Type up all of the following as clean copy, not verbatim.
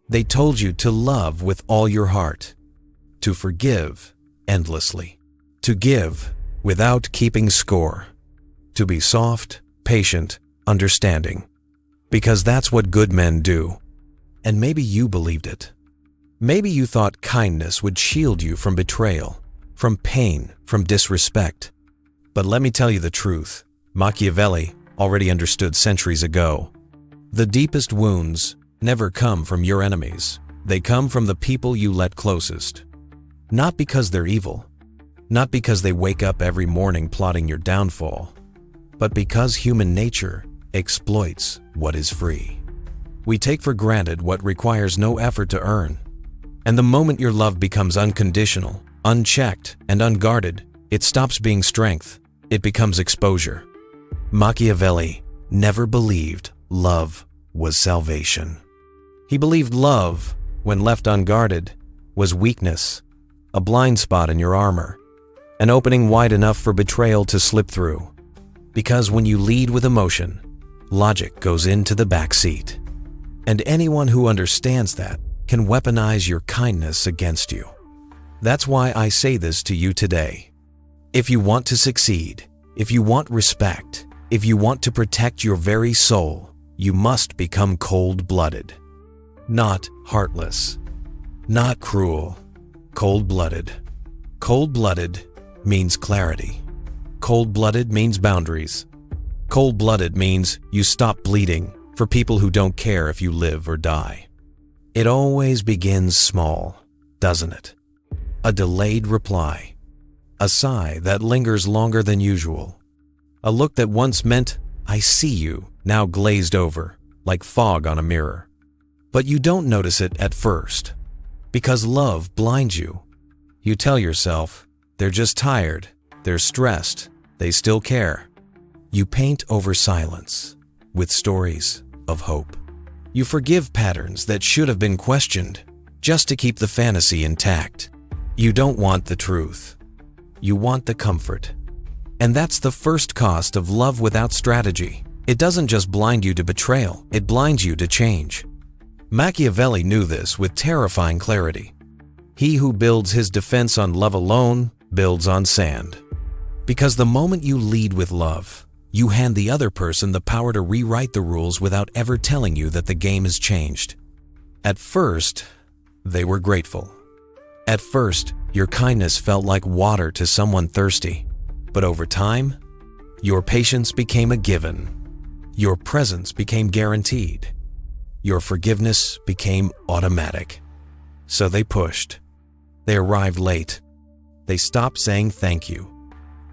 They told you to love with all your heart, to forgive endlessly, to give without keeping score, to be soft, patient, understanding, because that's what good men do. And maybe you believed it. Maybe you thought kindness would shield you from betrayal, from pain, from disrespect. But let me tell you the truth. Machiavelli already understood centuries ago. The deepest wounds never come from your enemies. They come from the people you let closest. Not because they're evil, not because they wake up every morning plotting your downfall, but because human nature exploits what is free. We take for granted what requires no effort to earn. And the moment your love becomes unconditional, unchecked, and unguarded, it stops being strength. It becomes exposure. Machiavelli never believed love was salvation. He believed love, when left unguarded, was weakness, a blind spot in your armor, an opening wide enough for betrayal to slip through. Because when you lead with emotion, logic goes into the back seat. And anyone who understands that can weaponize your kindness against you. That's why I say this to you today. If you want to succeed, if you want respect, if you want to protect your very soul, you must become cold-blooded. Not heartless. Not cruel. Cold-blooded. Cold-blooded means clarity. Cold-blooded means boundaries. Cold-blooded means you stop bleeding for people who don't care if you live or die. It always begins small, doesn't it? A delayed reply. A sigh that lingers longer than usual. A look that once meant, "I see you," now glazed over, like fog on a mirror. But you don't notice it at first, because love blinds you. You tell yourself, they're just tired, they're stressed, they still care. You paint over silence with stories of hope. You forgive patterns that should have been questioned just to keep the fantasy intact. You don't want the truth. You want the comfort. And that's the first cost of love without strategy. It doesn't just blind you to betrayal, it blinds you to change. Machiavelli knew this with terrifying clarity. He who builds his defense on love alone builds on sand. Because the moment you lead with love, you hand the other person the power to rewrite the rules without ever telling you that the game has changed. At first, they were grateful. At first, your kindness felt like water to someone thirsty. But over time, your patience became a given. Your presence became guaranteed. Your forgiveness became automatic. So they pushed. They arrived late. They stopped saying thank you.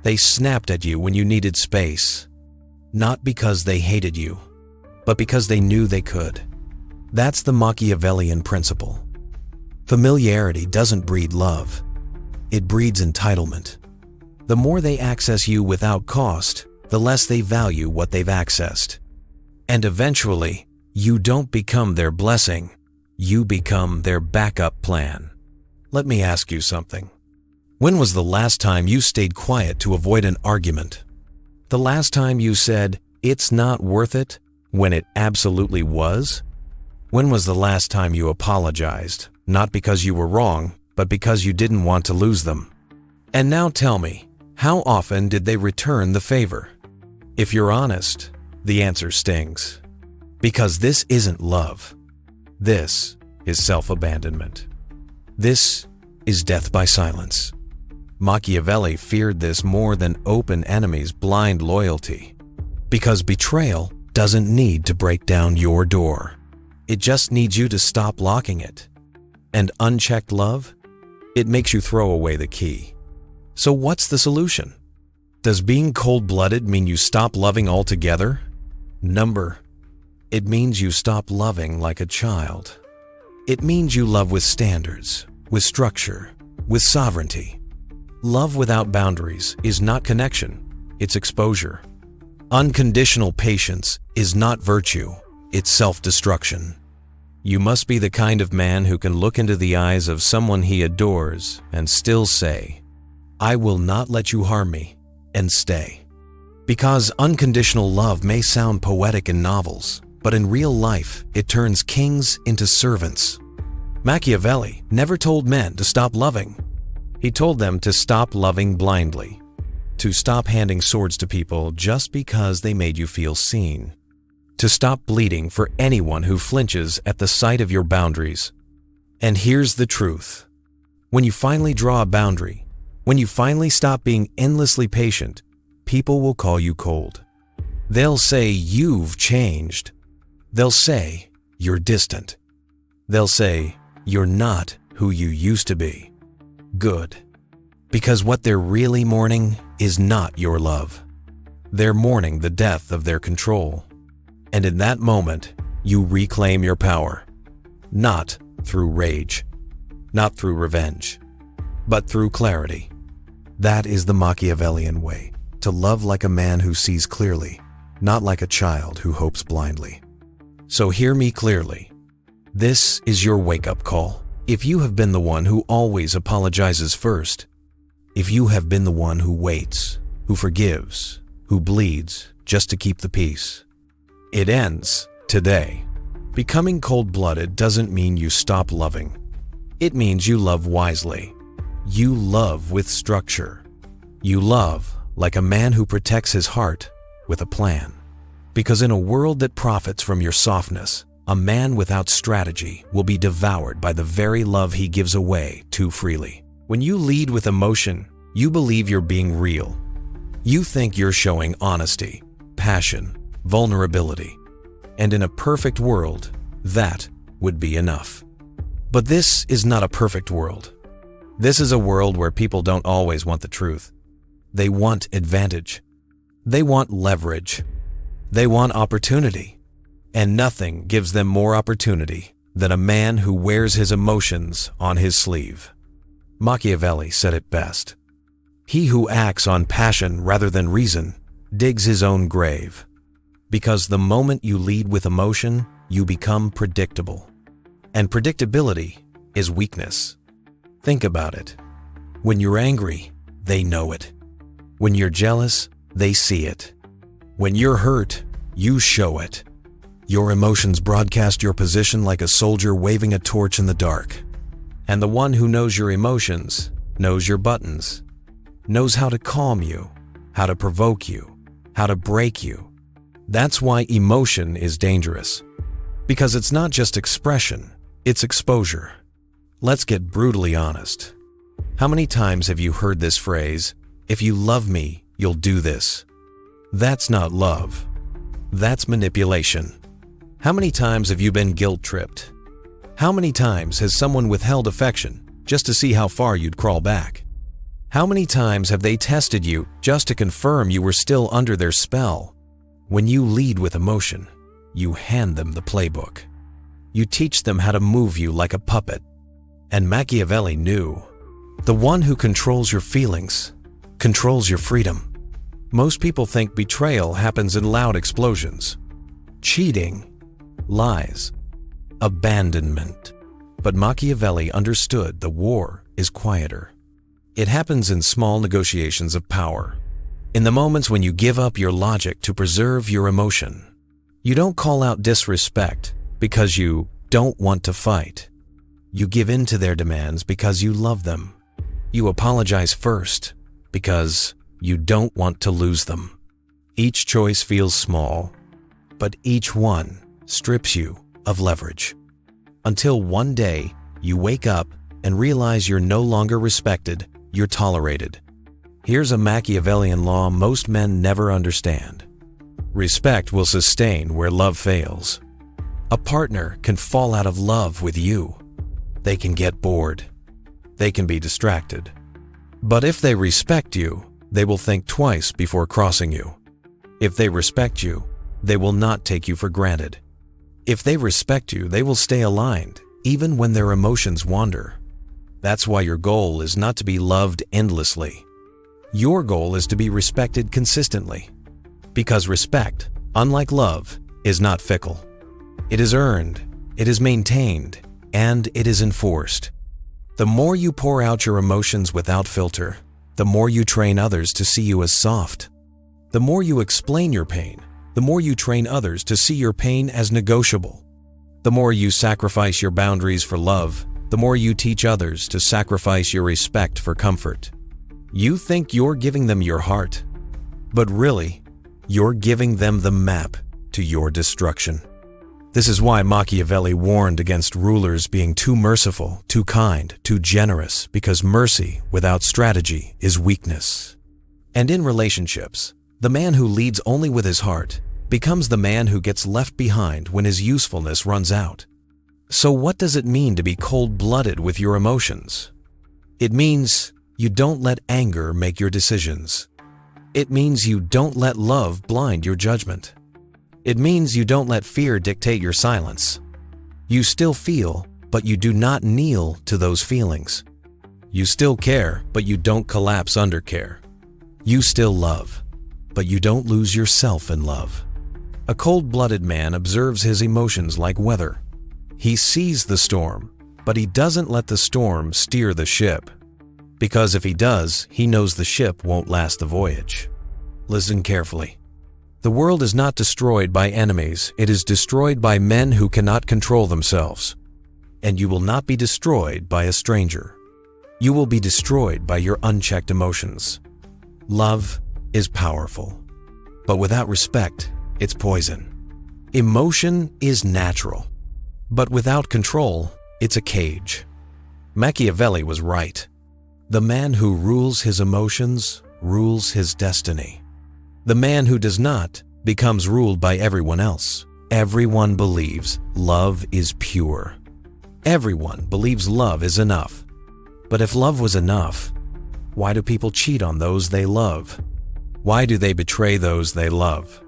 They snapped at you when you needed space. Not because they hated you, but because they knew they could. That's the Machiavellian principle. Familiarity doesn't breed love. It breeds entitlement. The more they access you without cost, the less they value what they've accessed. And eventually, you don't become their blessing, you become their backup plan. Let me ask you something. When was the last time you stayed quiet to avoid an argument? The last time you said, "It's not worth it," when it absolutely was? When was the last time you apologized, not because you were wrong, but because you didn't want to lose them? And now tell me, how often did they return the favor? If you're honest, the answer stings. Because this isn't love. This is self-abandonment. This is death by silence. Machiavelli feared this more than open enemies' blind loyalty. Because betrayal doesn't need to break down your door. It just needs you to stop locking it. And unchecked love? It makes you throw away the key. So what's the solution? Does being cold-blooded mean you stop loving altogether? It means you stop loving like a child. It means you love with standards, with structure, with sovereignty. Love without boundaries is not connection, it's exposure. Unconditional patience is not virtue, it's self-destruction. You must be the kind of man who can look into the eyes of someone he adores and still say, "I will not let you harm me," and stay. Because unconditional love may sound poetic in novels, but in real life, it turns kings into servants, Machiavelli never told men to stop loving. He told them to stop loving blindly, to stop handing swords to people just because they made you feel seen, to stop bleeding for anyone who flinches at the sight of your boundaries. And here's the truth. When you finally draw a boundary, when you finally stop being endlessly patient, people will call you cold. They'll say you've changed. They'll say you're distant. They'll say you're not who you used to be. Good. Because what they're really mourning is not your love. They're mourning the death of their control. And in that moment, you reclaim your power. Not through rage, not through revenge, but through clarity. That is the Machiavellian way, to love like a man who sees clearly, not like a child who hopes blindly. So hear me clearly. This is your wake-up call. If you have been the one who always apologizes first, if you have been the one who waits, who forgives, who bleeds just to keep the peace, it ends today. Becoming cold-blooded doesn't mean you stop loving. It means you love wisely. You love with structure. You love like a man who protects his heart with a plan. Because in a world that profits from your softness, a man without strategy will be devoured by the very love he gives away too freely. When you lead with emotion, you believe you're being real. You think you're showing honesty, passion, vulnerability. And in a perfect world, that would be enough. But this is not a perfect world. This is a world where people don't always want the truth. They want advantage. They want leverage. They want opportunity. And nothing gives them more opportunity than a man who wears his emotions on his sleeve. Machiavelli said it best. He who acts on passion rather than reason digs his own grave. Because the moment you lead with emotion, you become predictable. And predictability is weakness. Think about it. When you're angry, they know it. When you're jealous, they see it. When you're hurt, you show it. Your emotions broadcast your position like a soldier waving a torch in the dark. And the one who knows your emotions knows your buttons, knows how to calm you, how to provoke you, how to break you. That's why emotion is dangerous. Because it's not just expression, it's exposure. Let's get brutally honest. How many times have you heard this phrase, "If you love me, you'll do this"? That's not love. That's manipulation. How many times have you been guilt-tripped? How many times has someone withheld affection just to see how far you'd crawl back? How many times have they tested you just to confirm you were still under their spell? When you lead with emotion, you hand them the playbook. You teach them how to move you like a puppet. And Machiavelli knew, the one who controls your feelings controls your freedom. Most people think betrayal happens in loud explosions. Cheating, lies, abandonment. But Machiavelli understood the war is quieter. It happens in small negotiations of power. In the moments when you give up your logic to preserve your emotion. You don't call out disrespect because you don't want to fight. You give in to their demands because you love them. You apologize first because you don't want to lose them. Each choice feels small, but each one strips you of leverage. Until one day, you wake up and realize you're no longer respected, you're tolerated. Here's a Machiavellian law most men never understand. Respect will sustain where love fails. A partner can fall out of love with you. They can get bored. They can be distracted. But if they respect you, they will think twice before crossing you. If they respect you, they will not take you for granted. If they respect you, they will stay aligned, even when their emotions wander. That's why your goal is not to be loved endlessly. Your goal is to be respected consistently. Because respect, unlike love, is not fickle. It is earned, it is maintained, and it is enforced. The more you pour out your emotions without filter, the more you train others to see you as soft. The more you explain your pain, the more you train others to see your pain as negotiable. The more you sacrifice your boundaries for love, the more you teach others to sacrifice your respect for comfort. You think you're giving them your heart, but really, you're giving them the map to your destruction. This is why Machiavelli warned against rulers being too merciful, too kind, too generous, because mercy without strategy is weakness. And in relationships, the man who leads only with his heart becomes the man who gets left behind when his usefulness runs out. So what does it mean to be cold-blooded with your emotions? It means you don't let anger make your decisions. It means you don't let love blind your judgment. It means you don't let fear dictate your silence. You still feel, but you do not kneel to those feelings. You still care, but you don't collapse under care. You still love, but you don't lose yourself in love. A cold-blooded man observes his emotions like weather. He sees the storm, but he doesn't let the storm steer the ship. Because if he does, he knows the ship won't last the voyage. Listen carefully. The world is not destroyed by enemies, it is destroyed by men who cannot control themselves. And you will not be destroyed by a stranger. You will be destroyed by your unchecked emotions. Love is powerful, but without respect, it's poison. Emotion is natural, but without control, it's a cage. Machiavelli was right. The man who rules his emotions rules his destiny. The man who does not becomes ruled by everyone else. Everyone believes love is pure. Everyone believes love is enough. But if love was enough, why do people cheat on those they love? Why do they betray those they love?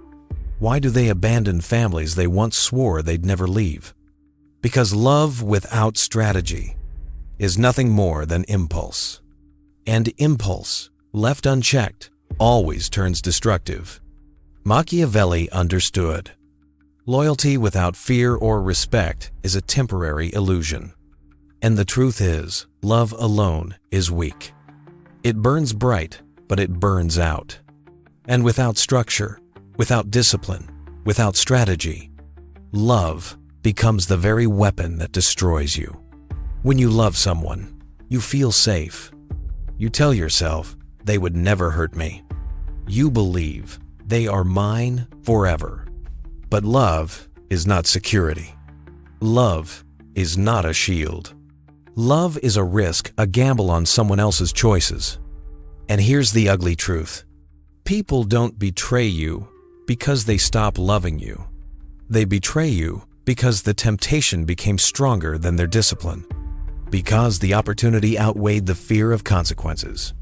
Why do they abandon families they once swore they'd never leave? Because love without strategy is nothing more than impulse. And impulse, left unchecked, always turns destructive. Machiavelli understood. Loyalty without fear or respect is a temporary illusion. And the truth is, love alone is weak. It burns bright, but it burns out. And without structure, without discipline, without strategy, love becomes the very weapon that destroys you. When you love someone, you feel safe. You tell yourself, they would never hurt me. You believe they are mine forever. But love is not security. Love is not a shield. Love is a risk, a gamble on someone else's choices. And here's the ugly truth. People don't betray you because they stop loving you. They betray you because the temptation became stronger than their discipline. Because the opportunity outweighed the fear of consequences.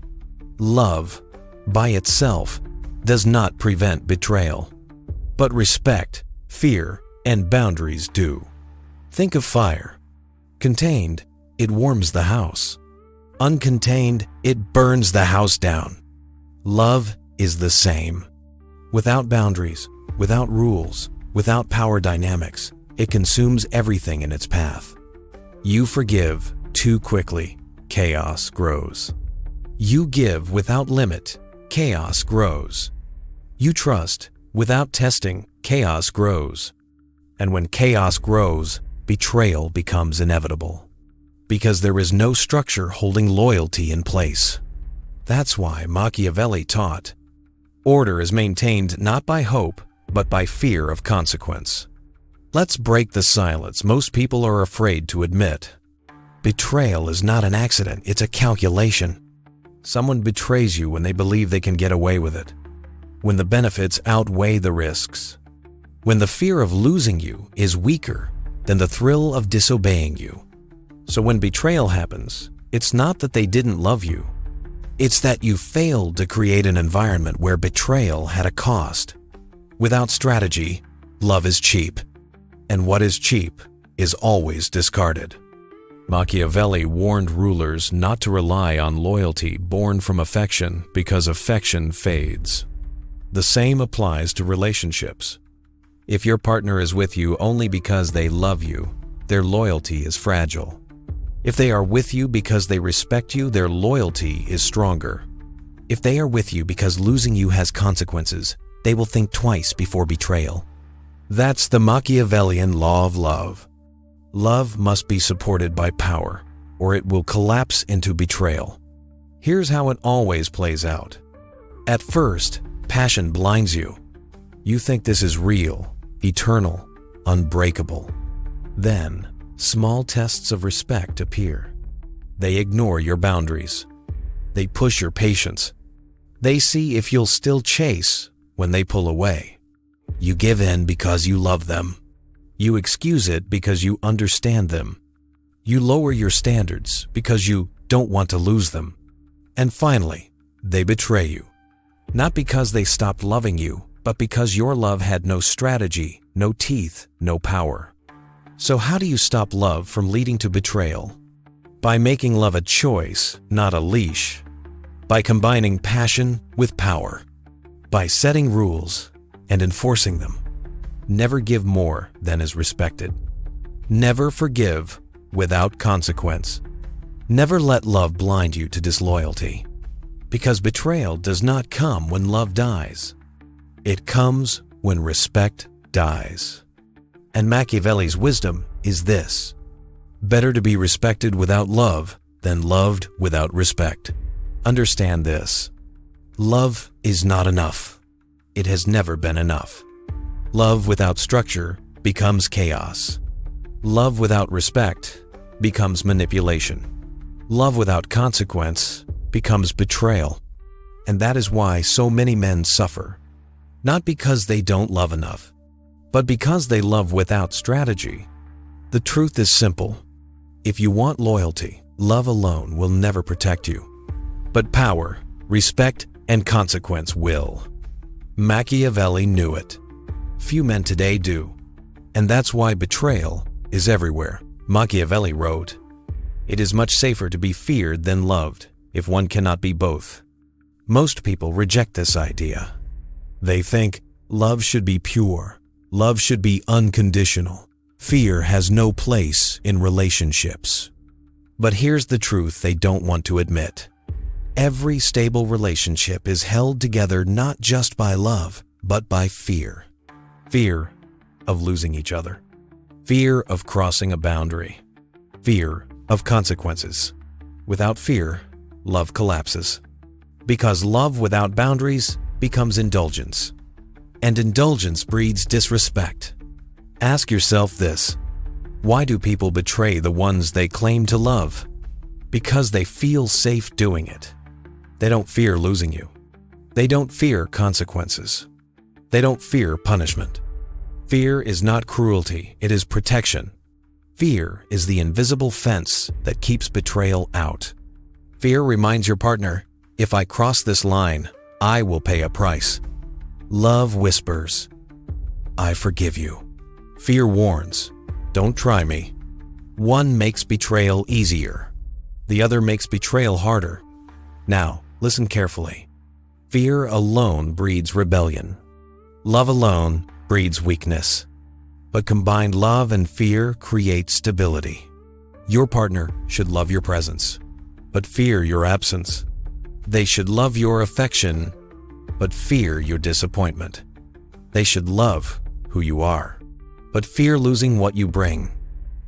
Love, by itself, does not prevent betrayal. But respect, fear, and boundaries do. Think of fire. Contained, it warms the house. Uncontained, it burns the house down. Love is the same. Without boundaries, without rules, without power dynamics, it consumes everything in its path. You forgive too quickly, chaos grows. You give without limit, chaos grows. You trust without testing, chaos grows. And when chaos grows, betrayal becomes inevitable. Because there is no structure holding loyalty in place. That's why Machiavelli taught, order is maintained not by hope, but by fear of consequence. Let's break the silence most people are afraid to admit. Betrayal is not an accident, it's a calculation. Someone betrays you when they believe they can get away with it. When the benefits outweigh the risks. When the fear of losing you is weaker than the thrill of disobeying you. So when betrayal happens, it's not that they didn't love you. It's that you failed to create an environment where betrayal had a cost. Without strategy, love is cheap. And what is cheap is always discarded. Machiavelli warned rulers not to rely on loyalty born from affection because affection fades. The same applies to relationships. If your partner is with you only because they love you, their loyalty is fragile. If they are with you because they respect you, their loyalty is stronger. If they are with you because losing you has consequences, they will think twice before betrayal. That's the Machiavellian law of love. Love must be supported by power, or it will collapse into betrayal. Here's how it always plays out. At first, passion blinds you. You think this is real, eternal, unbreakable. Then, small tests of respect appear. They ignore your boundaries. They push your patience. They see if you'll still chase when they pull away. You give in because you love them. You excuse it because you understand them. You lower your standards because you don't want to lose them. And finally, they betray you. Not because they stopped loving you, but because your love had no strategy, no teeth, no power. So how do you stop love from leading to betrayal? By making love a choice, not a leash. By combining passion with power. By setting rules and enforcing them. Never give more than is respected. Never forgive without consequence. Never let love blind you to disloyalty. Because betrayal does not come when love dies. It comes when respect dies. And Machiavelli's wisdom is this: better to be respected without love than loved without respect. Understand this. Love is not enough. It has never been enough. Love without structure becomes chaos. Love without respect becomes manipulation. Love without consequence becomes betrayal. And that is why so many men suffer. Not because they don't love enough, but because they love without strategy. The truth is simple. If you want loyalty, love alone will never protect you. But power, respect, and consequence will. Machiavelli knew it. Few men today do. And that's why betrayal is everywhere. Machiavelli wrote, "It is much safer to be feared than loved, if one cannot be both." Most people reject this idea. They think love should be pure, love should be unconditional. Fear has no place in relationships. But here's the truth they don't want to admit. Every stable relationship is held together not just by love, but by fear. Fear of losing each other. Fear of crossing a boundary. Fear of consequences. Without fear, love collapses. Because love without boundaries becomes indulgence. And indulgence breeds disrespect. Ask yourself this: why do people betray the ones they claim to love? Because they feel safe doing it. They don't fear losing you. They don't fear consequences. They don't fear punishment. Fear is not cruelty, it is protection. Fear is the invisible fence that keeps betrayal out. Fear reminds your partner, if I cross this line, I will pay a price. Love whispers, I forgive you. Fear warns, don't try me. One makes betrayal easier. The other makes betrayal harder. Now, listen carefully. Fear alone breeds rebellion. Love alone breeds weakness. But combined love and fear create stability. Your partner should love your presence, but fear your absence. They should love your affection, but fear your disappointment. They should love who you are, but fear losing what you bring.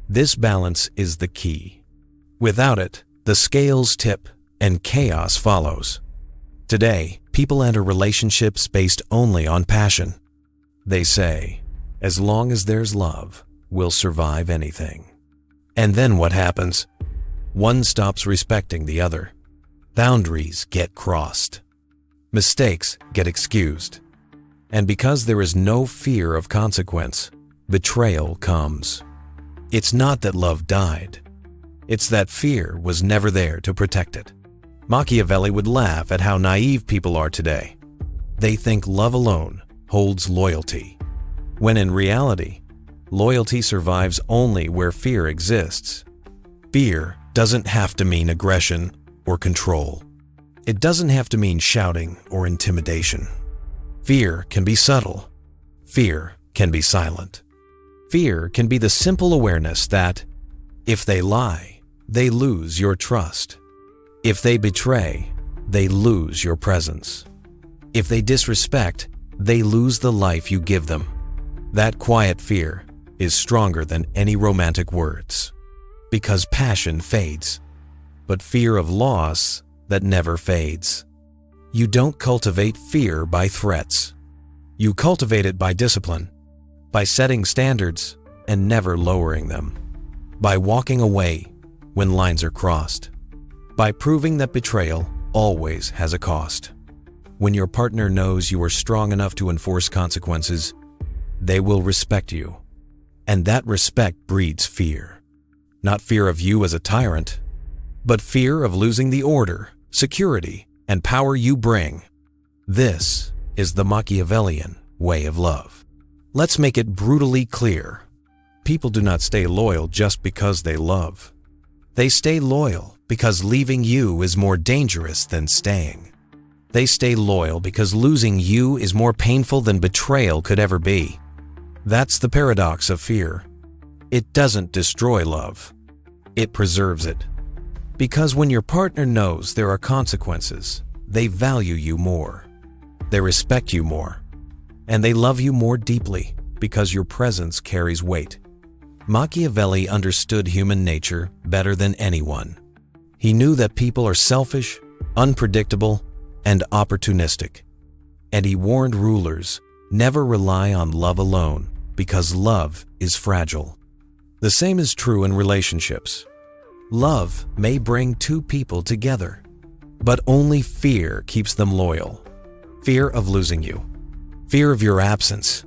This balance is the key. Without it, the scales tip and chaos follows. Today, people enter relationships based only on passion. They say, as long as there's love, we'll survive anything. And then what happens? One stops respecting the other. Boundaries get crossed. Mistakes get excused. And because there is no fear of consequence, betrayal comes. It's not that love died. It's that fear was never there to protect it. Machiavelli would laugh at how naive people are today. They think love alone holds loyalty, when in reality, loyalty survives only where fear exists. Fear doesn't have to mean aggression or control. It doesn't have to mean shouting or intimidation. Fear can be subtle. Fear can be silent. Fear can be the simple awareness that, if they lie, they lose your trust. If they betray, they lose your presence. If they disrespect, they lose the life you give them. That quiet fear is stronger than any romantic words. because passion fades, but fear of loss that never fades. You don't cultivate fear by threats. You cultivate it by discipline, by setting standards and never lowering them, by walking away when lines are crossed, by proving that betrayal always has a cost. When your partner knows you are strong enough to enforce consequences, they will respect you. And that respect breeds fear. Not fear of you as a tyrant, but fear of losing the order, security, and power you bring. This is the Machiavellian way of love. Let's make it brutally clear. People do not stay loyal just because they love. They stay loyal because leaving you is more dangerous than staying. They stay loyal because losing you is more painful than betrayal could ever be. That's the paradox of fear. It doesn't destroy love. It preserves it. Because when your partner knows there are consequences, they value you more. They respect you more. And they love you more deeply because your presence carries weight. Machiavelli understood human nature better than anyone. He knew that people are selfish, unpredictable, and opportunistic. And he warned rulers, never rely on love alone because love is fragile. The same is true in relationships. Love may bring two people together, but only fear keeps them loyal. Fear of losing you. Fear of your absence.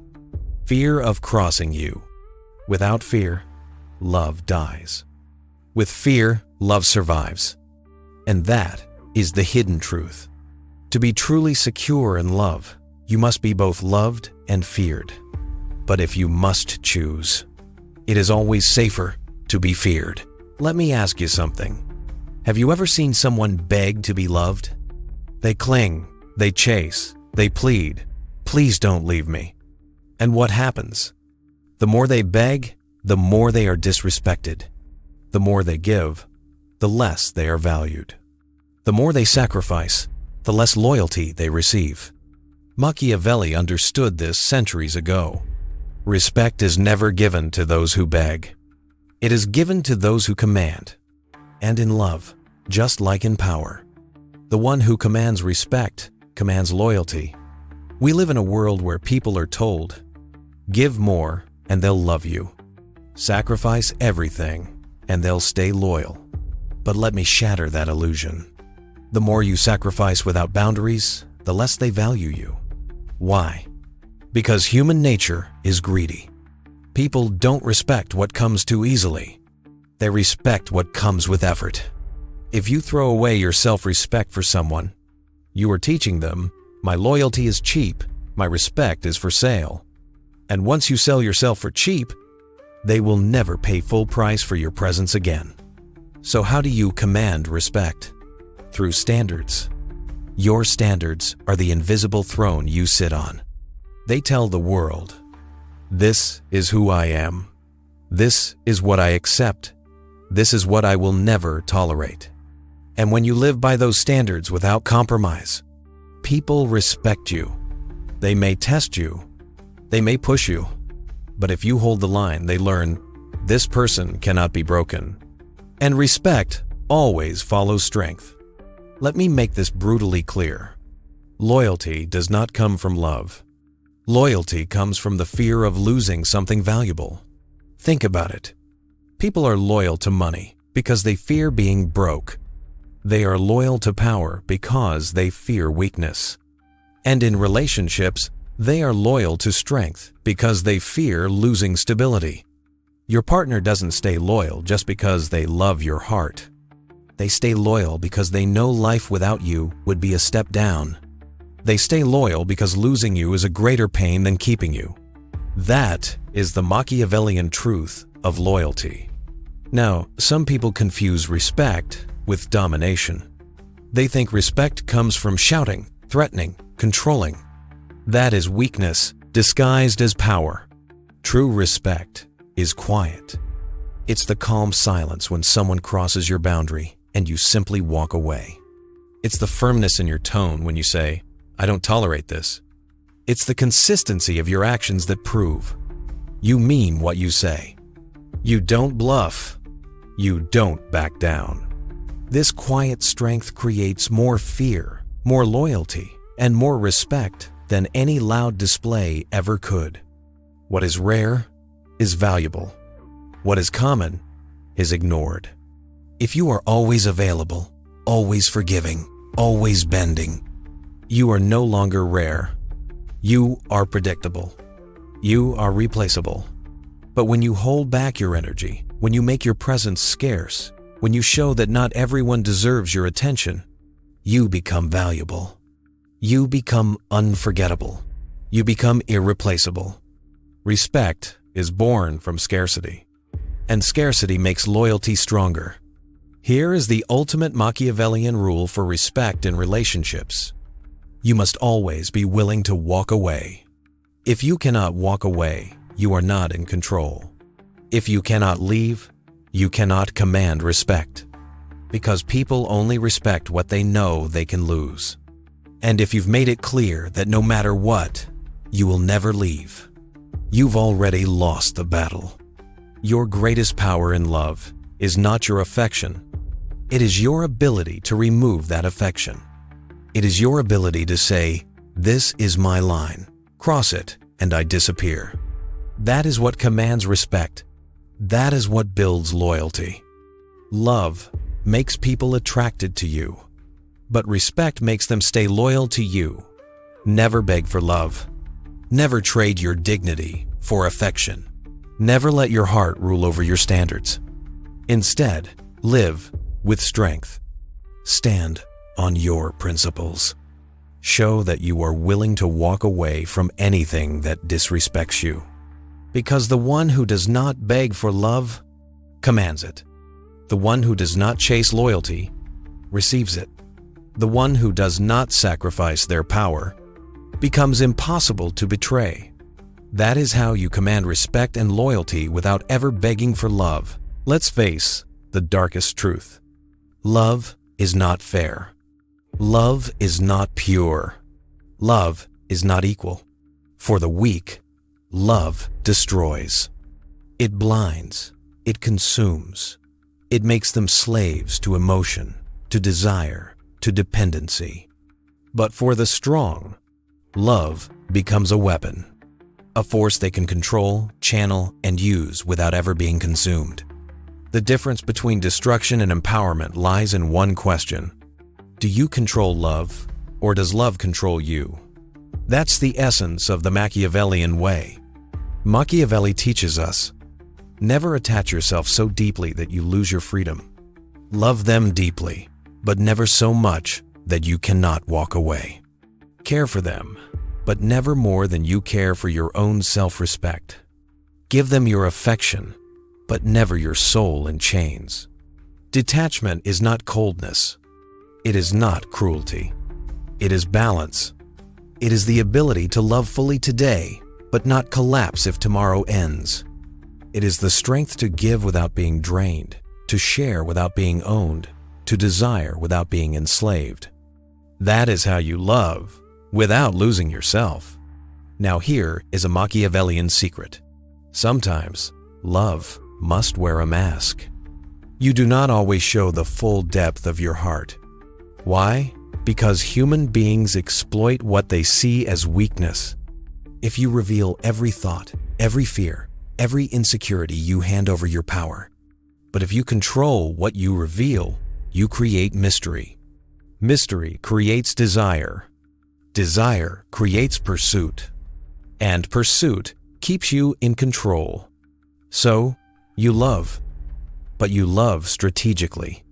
Fear of crossing you. Without fear, love dies. With fear, love survives. And that is the hidden truth. To be truly secure in love, you must be both loved and feared. But if you must choose, it is always safer to be feared. Let me ask you something. Have you ever seen someone beg to be loved? They cling, they chase, they plead, "Please don't leave me." And what happens? The more they beg, the more they are disrespected. The more they give, the less they are valued. The more they sacrifice, the less loyalty they receive. Machiavelli understood this centuries ago. Respect is never given to those who beg. It is given to those who command. And in love, just like in power, the one who commands respect commands loyalty. We live in a world where people are told, give more and they'll love you. Sacrifice everything and they'll stay loyal. But let me shatter that illusion. The more you sacrifice without boundaries, the less they value you. Why? Because human nature is greedy. People don't respect what comes too easily. They respect what comes with effort. If you throw away your self-respect for someone, you are teaching them, my loyalty is cheap, my respect is for sale. And once you sell yourself for cheap, they will never pay full price for your presence again. So how do you command respect? Through standards. Your standards are the invisible throne you sit on. They tell the world, this is who I am. This is what I accept. This is what I will never tolerate. And when you live by those standards without compromise, people respect you. They may test you. They may push you. But if you hold the line, they learn, this person cannot be broken. And respect always follows strength. Let me make this brutally clear. Loyalty does not come from love. Loyalty comes from the fear of losing something valuable. Think about it. People are loyal to money because they fear being broke. They are loyal to power because they fear weakness. And in relationships, they are loyal to strength because they fear losing stability. Your partner doesn't stay loyal just because they love your heart. They stay loyal because they know life without you would be a step down. They stay loyal because losing you is a greater pain than keeping you. That is the Machiavellian truth of loyalty. Now, some people confuse respect with domination. They think respect comes from shouting, threatening, controlling. That is weakness disguised as power. True respect is quiet. It's the calm silence when someone crosses your boundary and you simply walk away. It's the firmness in your tone when you say, I don't tolerate this. It's the consistency of your actions that prove you mean what you say. You don't bluff. You don't back down. This quiet strength creates more fear, more loyalty, and more respect than any loud display ever could. What is rare is valuable. What is common is ignored. If you are always available, always forgiving, always bending, you are no longer rare. You are predictable. You are replaceable. But when you hold back your energy, when you make your presence scarce, when you show that not everyone deserves your attention, you become valuable. You become unforgettable. You become irreplaceable. Respect is born from scarcity, and scarcity makes loyalty stronger. Here is the ultimate Machiavellian rule for respect in relationships. You must always be willing to walk away. If you cannot walk away, you are not in control. If you cannot leave, you cannot command respect, because people only respect what they know they can lose. And if you've made it clear that no matter what, you will never leave, you've already lost the battle. Your greatest power in love is not your affection. It is your ability to remove that affection. It is your ability to say, "This is my line. Cross it, and I disappear." That is what commands respect. That is what builds loyalty. Love makes people attracted to you, but respect makes them stay loyal to you. Never beg for love. Never trade your dignity for affection. Never let your heart rule over your standards. Instead, live with strength. Stand on your principles. Show that you are willing to walk away from anything that disrespects you. Because the one who does not beg for love commands it. The one who does not chase loyalty receives it. The one who does not sacrifice their power becomes impossible to betray. That is how you command respect and loyalty without ever begging for love. Let's face the darkest truth. Love is not fair. Love is not pure. Love is not equal. For the weak, love destroys. It blinds. It consumes. It makes them slaves to emotion, to desire, to dependency. But for the strong, love becomes a weapon, a force they can control, channel, and use without ever being consumed. The difference between destruction and empowerment lies in one question. Do you control love, or does love control you? That's the essence of the Machiavellian way. Machiavelli teaches us, never attach yourself so deeply that you lose your freedom. Love them deeply, but never so much that you cannot walk away. Care for them, but never more than you care for your own self-respect. Give them your affection, but never your soul in chains. Detachment is not coldness. It is not cruelty. It is balance. It is the ability to love fully today, but not collapse if tomorrow ends. It is the strength to give without being drained, to share without being owned, to desire without being enslaved. That is how you love, without losing yourself. Now here is a Machiavellian secret. Sometimes, love must wear a mask. You do not always show the full depth of your heart. Why? Because human beings exploit what they see as weakness. If you reveal every thought, every fear, every insecurity, you hand over your power. But if you control what you reveal, you create mystery. Mystery creates desire. Desire creates pursuit. And pursuit keeps you in control. So, you love, but you love strategically.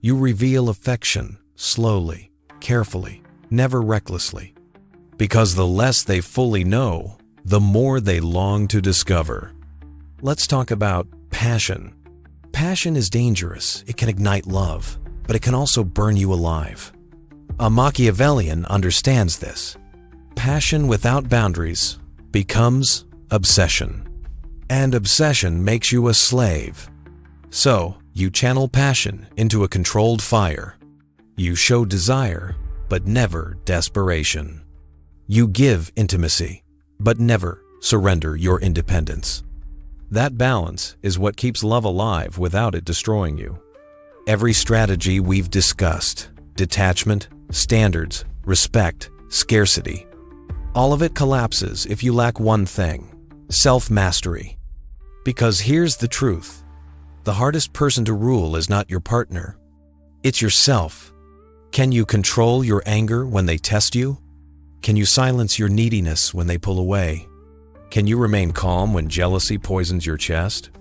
You reveal affection slowly, carefully, never recklessly. Because the less they fully know, the more they long to discover. Let's talk about passion. Passion is dangerous. It can ignite love, but it can also burn you alive. A Machiavellian understands this. Passion without boundaries becomes obsession. And obsession makes you a slave. So, you channel passion into a controlled fire. You show desire, but never desperation. You give intimacy, but never surrender your independence. That balance is what keeps love alive without it destroying you. Every strategy we've discussed, detachment, standards, respect, scarcity, all of it collapses if you lack one thing: self-mastery. Because here's the truth: the hardest person to rule is not your partner, it's yourself. Can you control your anger when they test you? Can you silence your neediness when they pull away? Can you remain calm when jealousy poisons your chest?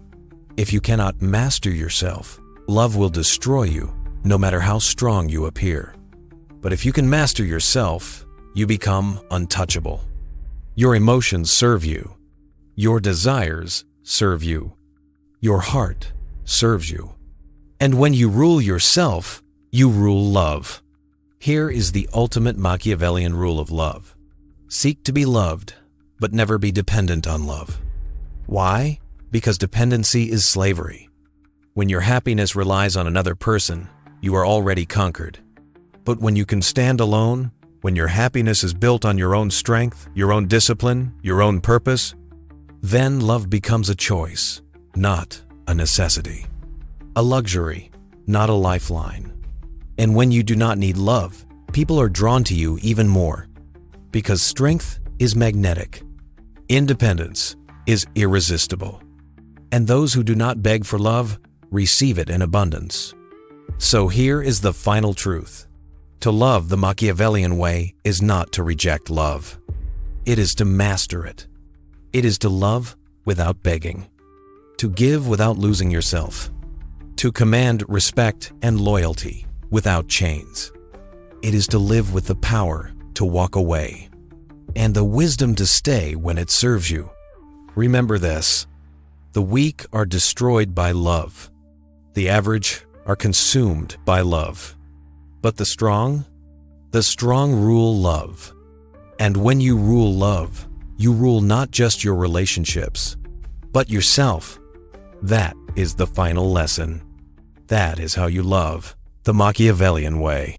If you cannot master yourself, love will destroy you, no matter how strong you appear. But if you can master yourself, you become untouchable. Your emotions serve you. Your desires serve you. Your heart serves you. And when you rule yourself, you rule love. Here is the ultimate Machiavellian rule of love: seek to be loved, but never be dependent on love. Why? Because dependency is slavery. When your happiness relies on another person, you are already conquered. But when you can stand alone, when your happiness is built on your own strength, your own discipline, your own purpose, then love becomes a choice, not a necessity. A luxury, not a lifeline. And when you do not need love, people are drawn to you even more. Because strength is magnetic. Independence is irresistible. And those who do not beg for love receive it in abundance. So here is the final truth: to love the Machiavellian way is not to reject love. It is to master it. It is to love without begging, to give without losing yourself, to command respect and loyalty without chains. It is to live with the power to walk away and the wisdom to stay when it serves you. Remember this: the weak are destroyed by love. The average are consumed by love. But the strong rule love. And when you rule love, you rule not just your relationships, but yourself. That is the final lesson. That is how you love the Machiavellian way.